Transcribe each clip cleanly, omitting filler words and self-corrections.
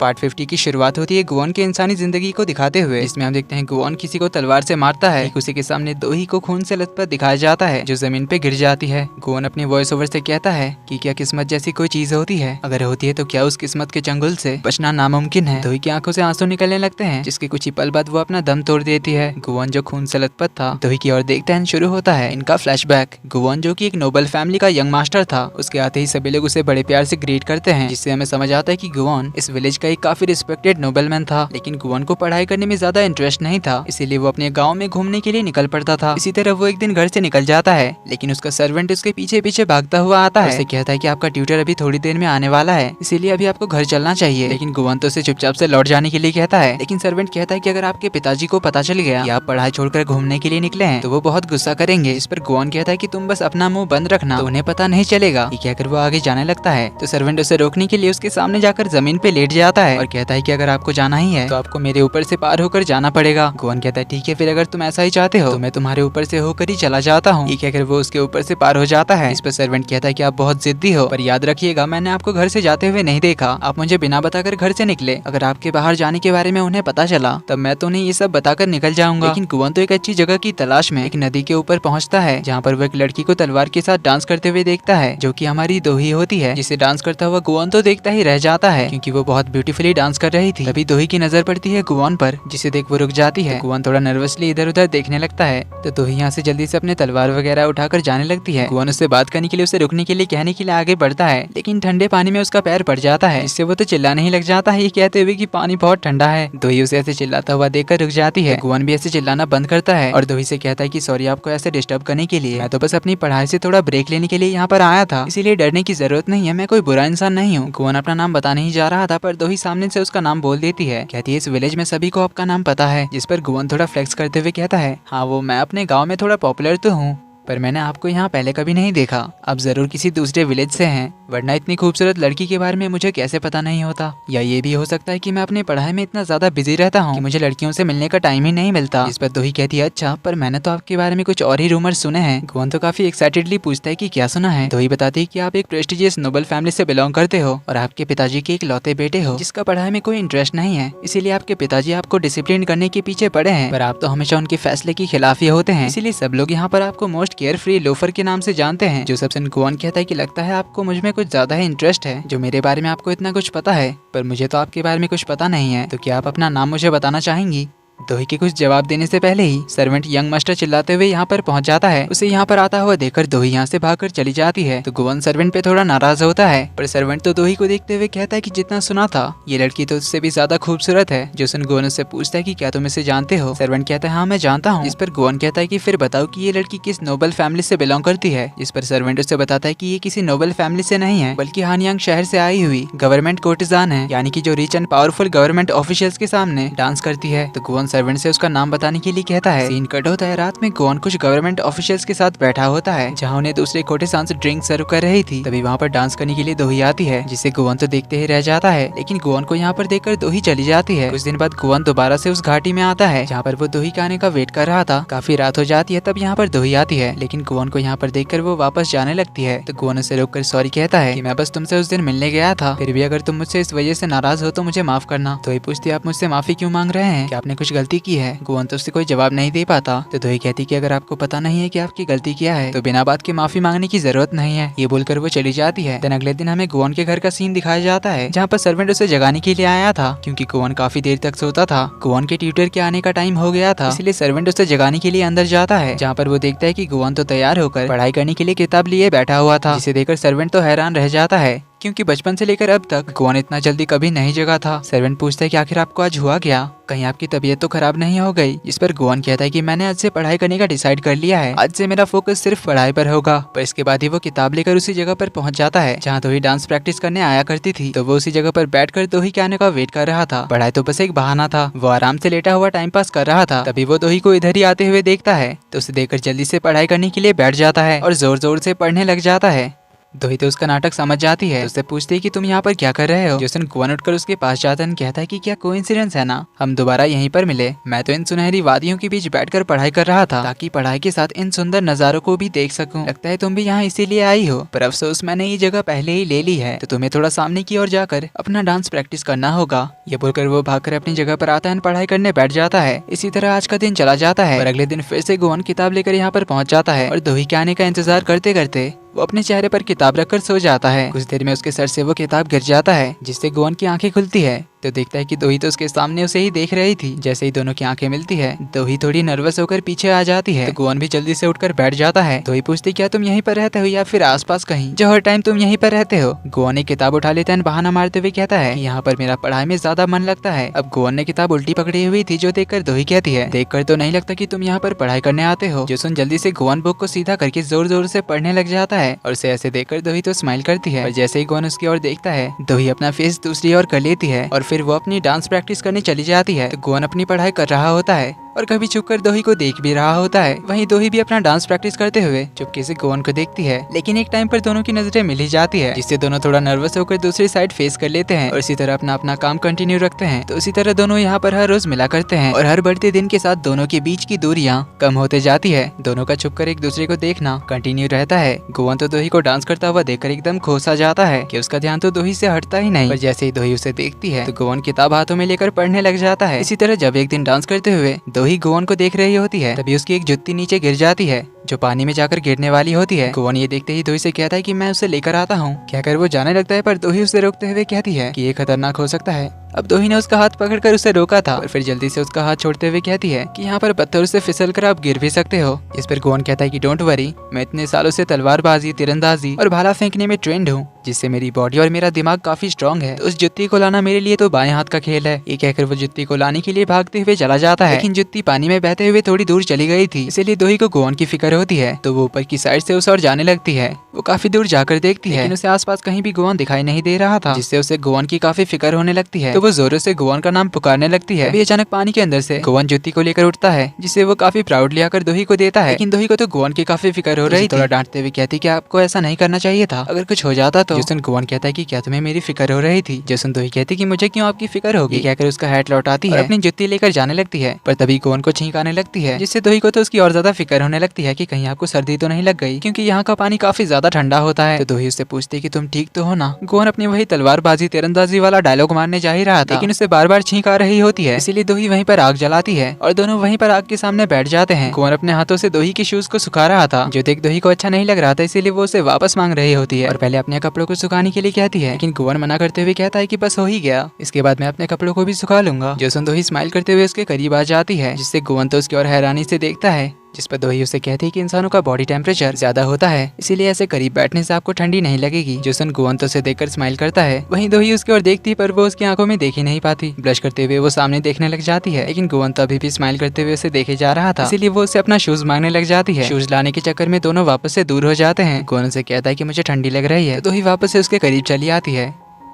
Part 50 की शुरुआत होती है गुवोन की इंसानी जिंदगी को दिखाते हुए, जिसमें हम देखते हैं गुवोन किसी को तलवार से मारता है। उसी के सामने दोही को खून से लथपथ दिखाया जाता है जो जमीन पे गिर जाती है। गुवोन अपनी वॉइस ओवर से कहता है कि क्या किस्मत जैसी कोई चीज होती है, अगर होती है तो क्या उस किस्मत के चंगुल से बचना नामुमकिन है। दोही की आंखों से आंसू निकलने लगते हैं, जिसके कुछ ही पल बाद वो अपना दम तोड़ देती है। गुवोन जो खून से लथपथ था दोही की ओर देखता है। शुरू होता है इनका फ्लैशबैक। गुवोन जो की एक नोबल फैमिली का यंग मास्टर था, उसके आते ही सभी लोग उसे बड़े प्यार से ग्रीट करते हैं, जिससे हमें समझ आता है कि गुवोन इस विलेज का एक काफी रिस्पेक्टेड नोबलमैन था। लेकिन गुवोन को पढ़ाई करने में ज्यादा इंटरेस्ट नहीं था, इसीलिए वो अपने गांव में घूमने के लिए निकल पड़ता था। इसी तरह वो एक दिन घर से निकल जाता है, लेकिन उसका सर्वेंट उसके पीछे पीछे भागता हुआ आता है। उसे कहता है कि आपका ट्यूटर अभी थोड़ी देर में आने वाला है, इसीलिए अभी आपको घर चलना चाहिए। लेकिन गुवोन तो उसे चुपचाप से लौट जाने के लिए कहता है। लेकिन सर्वेंट कहता है कि अगर आपके पिताजी को पता चल गया कि आप पढ़ाई छोड़कर घूमने के लिए निकले हैं तो वो बहुत गुस्सा करेंगे। इस पर गुवोन कहता है कि तुम बस अपना मुंह बंद रखना, तो उन्हें पता नहीं चलेगा। ये कहकर वो आगे जाने लगता है, तो सर्वेंट उसे रोकने के लिए उसके सामने जाकर जमीन पे लेट जाता है और कहता है कि अगर आपको जाना ही है तो आपको मेरे ऊपर से पार होकर जाना पड़ेगा। गुवोन कहता है ठीक है, फिर अगर तुम ऐसा ही चाहते हो तो मैं तुम्हारे ऊपर से होकर ही चला जाता हूँ। ये कहकर वो उसके ऊपर से पार हो जाता है। इस पर सर्वेंट कहता है कि आप बहुत जिद्दी हो, पर याद रखिएगा मैंने आपको घर से जाते हुए नहीं देखा, आप मुझे बिना बताकर घर से निकले। अगर आपके बाहर जाने के बारे में उन्हें पता चला तब मैं तो उन्हें ये सब बताकर निकल जाऊंगा। लेकिन गुवोन तो एक अच्छी जगह की तलाश में एक नदी के ऊपर पहुंचता है, जहाँ पर वो एक लड़की को तलवार के साथ डांस करते हुए देखता है, जो कि हमारी दोही होती है, जिसे डांस करता हुआ गुवोन तो देखता ही रह जाता है, क्योंकि वो बहुत ब्यूटीफुली डांस कर रही थी। तभी दोही की नजर पड़ती है गुवोन पर, जिसे देख वो रुक जाती है। गुवोन थोड़ा नर्वसली इधर उधर देखने लगता है, तो दोही यहाँ से जल्दी से अपने तलवार वगैरह उठाकर जाने लगती है। गुवोन उससे बात करने के लिए, उसे रुकने के लिए कहने के लिए आगे बढ़ता है, लेकिन ठंडे पानी में उसका पैर पड़ जाता है, जिससे वो तो चिल्लाने ही लग जाता है, ये कहते हुए कि पानी बहुत ठंडा है। दोही उसे ऐसे चिल्लाता हुआ देखकर रुक जाती है। गुवोन भी ऐसे चिल्लाना बंद करता है और दोही से कहता है कि सॉरी आपको ऐसे डिस्टर्ब करने के लिए, मैं तो बस अपनी पढ़ाई से थोड़ा ब्रेक लेने के लिए यहाँ पर आया था, इसीलिए डरने की जरूरत नहीं है, मैं कोई बुरा इंसान नहीं हूँ। गुवोन अपना नाम बता नहीं जा रहा था, पर दोही सामने से उसका नाम बोल देती है। कहती है इस विलेज में सभी को आपका नाम पता है, जिस पर गुवोन थोड़ा फ्लेक्स करते हुए कहता है हाँ वो मैं अपने गाँव में थोड़ा पॉपुलर तो हूँ, पर मैंने आपको यहाँ पहले कभी नहीं देखा, आप जरूर किसी दूसरे विलेज से हैं, वरना इतनी खूबसूरत लड़की के बारे में मुझे कैसे पता नहीं होता। या ये भी हो सकता है कि मैं अपनी पढ़ाई में इतना ज्यादा बिजी रहता हूँ कि मुझे लड़कियों से मिलने का टाइम ही नहीं मिलता। इस पर दोही कहती है अच्छा, पर मैंने तो आपके बारे में कुछ और ही रूमर सुने हैं। गुवोन तो काफी एक्साइटेडली पूछता है कि क्या सुना है। दोही बताती है कि आप एक प्रेस्टिजियस नोबल फैमिली से बिलोंग करते हो और आपके पिताजी के एक लौते बेटे हो जिसका पढ़ाई में कोई इंटरेस्ट नहीं है, इसीलिए आपके पिताजी आपको डिसिप्लिन करने के पीछे पड़े हैं, पर आप तो हमेशा उनके फैसले के खिलाफ ही होते हैं, इसीलिए सब लोग यहाँ पर आपको मोस्ट केयर फ्री लोफर के नाम से जानते हैं। जो सबसे गुवोन कहता है कि लगता है आपको मुझ में कुछ ज्यादा ही इंटरेस्ट है, जो मेरे बारे में आपको इतना कुछ पता है, पर मुझे तो आपके बारे में कुछ पता नहीं है, तो क्या आप अपना नाम मुझे बताना चाहेंगी। दोही के कुछ जवाब देने से पहले ही सर्वेंट यंग मास्टर चिल्लाते हुए यहाँ पर पहुंच जाता है। उसे यहाँ पर आता हुआ देखकर दोही यहाँ से भागकर चली जाती है, तो गुवोन सर्वेंट पे थोड़ा नाराज होता है, पर सर्वेंट तो दोही को देखते हुए कहता है कि जितना सुना था ये लड़की तो उससे भी ज्यादा खूबसूरत है। जो सुन गुवोन उससे पूछता है कि क्या तुम इसे जानते हो। सर्वेंट कहता है हाँ मैं जानता हूँ। इस पर गुवोन कहता है कि फिर बताओ कि ये लड़की किस नोबल फैमिली से बिलोंग करती है। इस पर सर्वेंट उससे बताता है कि ये किसी नोबल फैमिली से नहीं है, बल्कि हानयांग शहर से आई हुई गवर्नमेंट कोर्टिजान है, यानी कि जो rich and powerful government officials के सामने डांस करती है। तो गुवोन सर्वेंट से उसका बताने के लिए कहता है। सीन कट होता है रात में गुवोन कुछ गवर्नमेंट ऑफिशियल्स के साथ बैठा होता है, जहां उन्हें दूसरे कोर्टिजान्स ड्रिंक सर्व कर रही थी। तभी वहां पर डांस करने के लिए दोही आती है, जिसे गुवोन तो देखते ही रह जाता है, लेकिन गुवोन को यहाँ पर देखकर दोही चली जाती है। कुछ दिन बाद गुवोन दोबारा से उस घाटी में आता है जहाँ पर वो दोही के आने का वेट कर रहा था। काफी रात हो जाती है तब यहाँ पर दोही आती है, लेकिन गुवोन को यहाँ पर देखकर वो वापस जाने लगती है। तो गुवोन उसे रोककर सॉरी कहता है कि मैं बस तुमसे उस दिन मिलने गया था, फिर भी अगर तुम मुझसे इस वजह से नाराज हो तो मुझे माफ करना। दोही पूछती आप मुझसे माफी क्यों मांग रहे हैं, क्या आपने कुछ गलती की है। गुवोन तो उससे कोई जवाब नहीं दे पाता, तो दोही कहती कि अगर आपको पता नहीं है कि आपकी गलती क्या है तो बिना बात के माफी मांगने की जरूरत नहीं है। ये बोलकर वो चली जाती है। दिन अगले दिन हमें गुवोन के घर का सीन दिखाया जाता है, जहाँ पर सर्वेंट उसे जगाने के लिए आया था, क्योंकि गुवोन काफी देर तक सोता था। गुवोन के ट्यूटर के आने का टाइम हो गया था, इसलिए सर्वेंट उसे जगाने के लिए अंदर जाता है, जहाँ पर वो देखता है कि गुवोन तो तैयार होकर पढ़ाई करने के लिए किताब लिए बैठा हुआ था, जिसे देखकर सर्वेंट तो हैरान रह जाता है, क्योंकि बचपन से लेकर अब तक गुवोन इतना जल्दी कभी नहीं जगा था। सर्वेंट पूछता है कि आखिर आपको आज हुआ क्या, कहीं आपकी तबीयत तो खराब नहीं हो गई। इस पर गुवोन कहता है कि मैंने आज से पढ़ाई करने का डिसाइड कर लिया है, आज से मेरा फोकस सिर्फ पढ़ाई पर होगा। पर इसके बाद ही वो किताब लेकर उसी जगह पर पहुंच जाता है जहाँ दोही डांस प्रैक्टिस करने आया करती थी। तो वो उसी जगह पर बैठकर दोही के आने का वेट कर रहा था। पढ़ाई तो बस एक बहाना था, वो आराम से लेटा हुआ टाइम पास कर रहा था। तभी वो दोही को इधर ही आते हुए देखता है, तो उसे देखकर जल्दी से पढ़ाई करने के लिए बैठ जाता है और जोर जोर से पढ़ने लग जाता है। दोही तो उसका नाटक समझ जाती है, तो उससे पूछती है कि तुम यहाँ पर क्या कर रहे हो। जोसन गोवन उठकर उसके पास जाता है, कहता है कि क्या कोइंसिडेंस है ना, हम दोबारा यहीं पर मिले। मैं तो इन सुनहरी वादियों के बीच बैठकर पढ़ाई कर रहा था ताकि पढ़ाई के साथ इन सुंदर नजारों को भी देख सकूं। लगता है तुम भी यहाँ इसीलिए आई हो, पर अफसोस मैंने ये जगह पहले ही ले ली है, तो तुम्हें थोड़ा सामने की ओर जाकर अपना डांस प्रैक्टिस करना होगा। ये बोलकर वो भागकर अपनी जगह पर आता है, पढ़ाई करने बैठ जाता है। इसी तरह आज का दिन चला जाता है और अगले दिन फिर से गोवन किताब लेकर यहाँ पर पहुंच जाता है और दोही के आने का इंतजार करते करते वो अपने चेहरे पर किताब रखकर सो जाता है। कुछ देर में उसके सर से वो किताब गिर जाता है, जिससे गोवन की आंखें खुलती है तो देखता है कि दोही तो उसके सामने उसे ही देख रही थी। जैसे ही दोनों की आंखें मिलती है, दोही थोड़ी नर्वस होकर पीछे आ जाती है, तो गोवन भी जल्दी से उठकर बैठ जाता है। दोही पूछती क्या तुम यहीं पर रहते हो या फिर आसपास कहीं, जो हर टाइम तुम यहीं पर रहते हो। गोवन ने किताब उठा लेता है, बहाना मारते हुए कहता है यहाँ पर मेरा पढ़ाई में ज्यादा मन लगता है। अब गोवन ने किताब उल्टी पकड़ी हुई थी, जो देखकर दोही कहती है देखकर तो नहीं लगता कि तुम यहाँ पर पढ़ाई करने आते हो। जोसन जल्दी से गोवन बुक को सीधा करके जोर जोर से पढ़ने लग जाता है और उसे ऐसे देखकर दोही तो स्माइल करती है। और जैसे ही गोवन उसकी ओर देखता है, दोही अपना फेस दूसरी ओर कर लेती है और फिर वो अपनी डांस प्रैक्टिस करने चली जाती है। तो गोवन अपनी पढ़ाई कर रहा होता है और कभी छुपकर दोही को देख भी रहा होता है। वहीं दोही भी अपना डांस प्रैक्टिस करते हुए चुपके से गोवन को देखती है, लेकिन एक टाइम पर दोनों की नजरें मिल ही जाती है, जिससे दोनों थोड़ा नर्वस होकर दूसरी साइड फेस कर लेते हैं और इसी तरह अपना अपना काम कंटिन्यू रखते हैं। तो इसी तरह दोनों यहाँ पर हर रोज मिला करते हैं और हर बढ़ते दिन के साथ दोनों के बीच की दूरियां कम होते जाती है। दोनों का छुपकर एक दूसरे को देखना कंटिन्यू रहता है। गोवन तो दोही को डांस करता हुआ देखकर एकदम खोसा जाता है कि उसका ध्यान तो दोही से हटता ही नहीं। पर जैसे ही दोही उसे देखती है तो गोवन किताब हाथों में लेकर पढ़ने लग जाता है। इसी तरह जब एक दिन डांस करते हुए दोही गोवन को देख रही होती है, तभी उसकी एक जुत्ती नीचे गिर जाती है जो पानी में जाकर गिरने वाली होती है। गोवन ये देखते ही दोही से कहता है कि मैं उसे लेकर आता हूँ। कहकर वो जाने लगता है, पर दोही उसे रोकते हुए कहती है कि ये खतरनाक हो सकता है। अब दोही ने उसका हाथ पकड़कर उसे रोका था और फिर जल्दी से उसका हाथ छोड़ते हुए कहती है कि यहाँ पर पत्थरों से फिसलकर आप गिर भी सकते हो। इस पर गोवन कहता है कि डोंट वरी, मैं इतने सालों से तलवारबाजी, तीरंदाजी और भाला फेंकने में ट्रेंड हूँ, जिससे मेरी बॉडी और मेरा दिमाग काफी स्ट्रॉन्ग है। तो उस जुत्ती को लाना मेरे लिए तो बाएं हाथ का खेल है। ये कहकर वो जुत्ती को लाने के लिए भागते हुए चला जाता है, लेकिन जुत्ती पानी में बहते हुए थोड़ी दूर चली गई थी, इसीलिए दोही को गोवन की फिक्र होती है। तो वो ऊपर की साइड से उस ओर जाने लगती है। वो काफी दूर जाकर देखती है, लेकिन उसे आसपास कहीं भी गोवन दिखाई नहीं दे रहा था, जिससे उसे गोवन की काफी फिक्र होने लगती है। तो वो जोरों से गोवन का नाम पुकारने लगती है। अभी अचानक पानी के अंदर से गोवन जुत्ती को लेकर उठता है, जिसे वो काफी प्राउडली आकर दोही को देता है। लेकिन दोही को तो गोवन की काफी फिक्र हो रही थी। थोड़ा डांटते हुए कहती कि आपको ऐसा नहीं करना चाहिए था, अगर कुछ हो जाता तो। जोसन गोवन कहता है कि क्या तुम्हें मेरी फिक्र हो रही थी। जोसन दोही कहती कि मुझे क्यों आपकी फिक्र होगी, कहकर उसका हैट लौटाती है, अपनी जुत्ती लेकर जाने लगती है। पर तभी गोवन को छींक आने लगती है, जिससे दोही को तो उसकी और ज्यादा फिक्र होने लगती है कि कहीं आपको सर्दी तो नहीं लग गई, क्योंकि यहाँ का पानी काफी ज्यादा ठंडा होता है। तो दोही उससे पूछती है कि तुम ठीक तो हो ना। गोवन अपनी वही तलवारबाजी, तीरंदाजी वाला डायलॉग मारने जा ही रहा था, लेकिन उसे बार बार छींक आ रही होती है, इसीलिए दोही वहीं पर आग जलाती है और दोनों वहीं पर आग के सामने बैठ जाते हैं। गोवन अपने हाथों से दोही के शूज को सुखा रहा था, जो देख दोही को अच्छा नहीं लग रहा था, इसीलिए वो उसे वापस मांग रही होती है और पहले अपने कपड़ों को सुखाने के लिए कहती है, लेकिन गोवन मना करते हुए कहता है कि बस हो ही गया, इसके बाद मैं अपने कपड़ों को भी सुखा लूंगा। जोसन दोही स्माइल करते हुए उसके करीब आ जाती है, जिससे गोवन तो उसकी ओर हैरानी से देखता है, जिस पर दोही उसे कहती है कि इंसानों का बॉडी टेम्परेचर ज्यादा होता है, इसीलिए ऐसे करीब बैठने से आपको ठंडी नहीं लगेगी। जोसन गोवन तो उसे देखकर स्माइल करता है। वहीं दोही उसकी ओर देखती है, पर वो उसकी आंखों में देख ही नहीं पाती। ब्लश करते हुए वो सामने देखने लग जाती है, लेकिन गोवन तो अभी भी स्माइल करते हुए उसे देखे जा रहा था, इसीलिए वो उसे अपना शूज मांगने लग जाती है। शूज लाने के चक्कर में दोनों वापस से दूर हो जाते हैं। गोवन उसे कहता है कि मुझे ठंडी लग रही है, तो दोही वापस से उसके करीब चली आती है।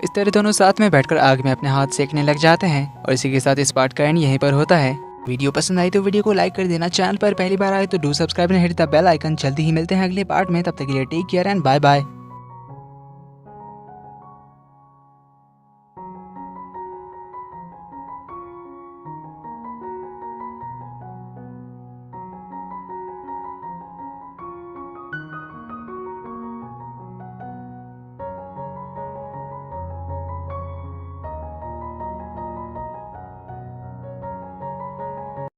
इस तरह दोनों साथ में बैठकर आग में अपने हाथ सेकने लग जाते हैं और इसी के साथ इस पार्ट का एंड यहीं पर होता है। वीडियो पसंद आई तो वीडियो को लाइक कर देना, चैनल पर पहली बार आए तो do subscribe and hit the bell icon. जल्दी ही मिलते हैं अगले पार्ट में, तब तक के लिए take care and bye bye.